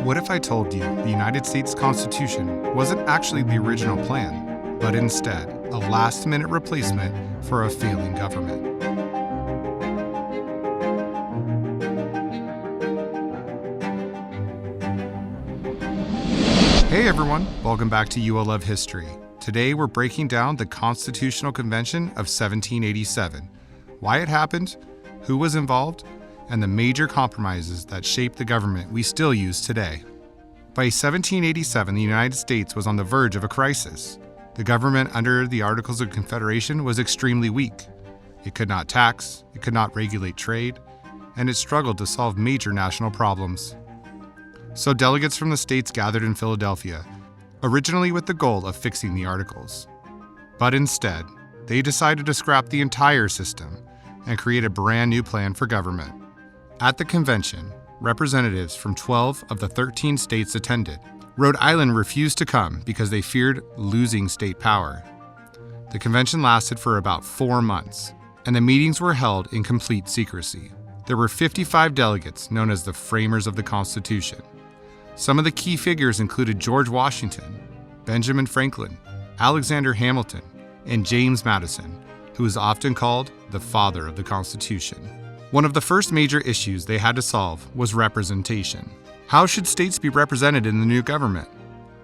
What if I told you the United States Constitution wasn't actually the original plan, but instead a last-minute replacement for a failing government? Hey everyone, welcome back to You Will Love History. Today we're breaking down the Constitutional Convention of 1787, why it happened, who was involved, and the major compromises that shaped the government we still use today. By 1787, the United States was on the verge of a crisis. The government under the Articles of Confederation was extremely weak. It could not tax, it could not regulate trade, and it struggled to solve major national problems. So delegates from the states gathered in Philadelphia, originally with the goal of fixing the Articles. But instead, they decided to scrap the entire system and create a brand new plan for government. At the convention, representatives from 12 of the 13 states attended. Rhode Island refused to come because they feared losing state power. The convention lasted for about 4 months, and the meetings were held in complete secrecy. There were 55 delegates known as the Framers of the Constitution. Some of the key figures included George Washington, Benjamin Franklin, Alexander Hamilton, and James Madison, who is often called the father of the Constitution. One of the first major issues they had to solve was representation. How should states be represented in the new government?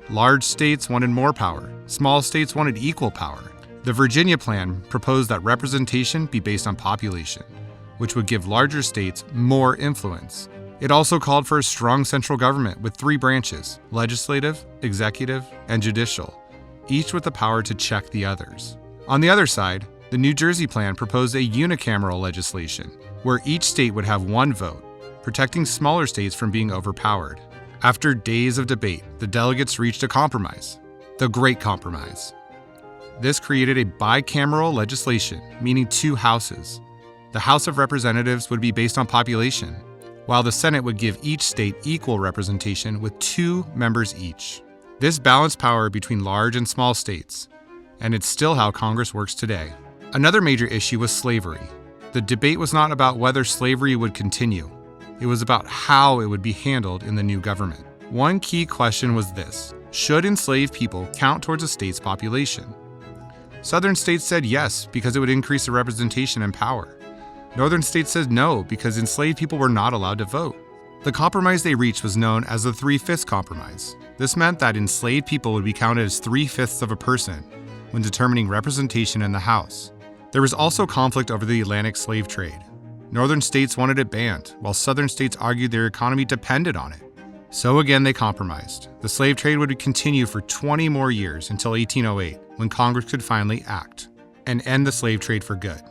Large states wanted more power. Small states wanted equal power. The Virginia Plan proposed that representation be based on population, which would give larger states more influence. It also called for a strong central government with 3 branches: legislative, executive, and judicial, each with the power to check the others. On the other side, the New Jersey Plan proposed a unicameral legislation, where each state would have 1 vote, protecting smaller states from being overpowered. After days of debate, the delegates reached a compromise, the Great Compromise. This created a bicameral legislation, meaning 2 houses. The House of Representatives would be based on population, while the Senate would give each state equal representation with 2 members each. This balanced power between large and small states, and it's still how Congress works today. Another major issue was slavery. The debate was not about whether slavery would continue. It was about how it would be handled in the new government. One key question was this: should enslaved people count towards a state's population? Southern states said yes, because it would increase the representation and power. Northern states said no, because enslaved people were not allowed to vote. The compromise they reached was known as the 3/5 Compromise. This meant that enslaved people would be counted as 3/5 of a person when determining representation in the House. There was also conflict over the Atlantic slave trade. Northern states wanted it banned, while Southern states argued their economy depended on it. So again, they compromised. The slave trade would continue for 20 more years until 1808, when Congress could finally act and end the slave trade for good.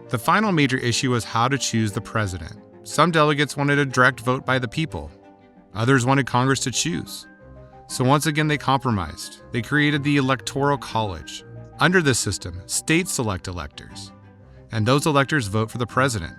The final major issue was how to choose the president. Some delegates wanted a direct vote by the people. Others wanted Congress to choose. So once again, they compromised. They created the Electoral College. Under this system, states select electors, and those electors vote for the president,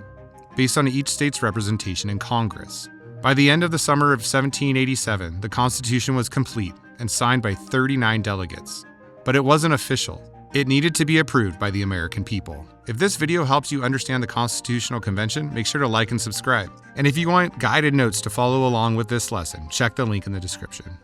based on each state's representation in Congress. By the end of the summer of 1787, the Constitution was complete and signed by 39 delegates. But it wasn't official. It needed to be approved by the American people. If this video helps you understand the Constitutional Convention, make sure to like and subscribe. And if you want guided notes to follow along with this lesson, check the link in the description.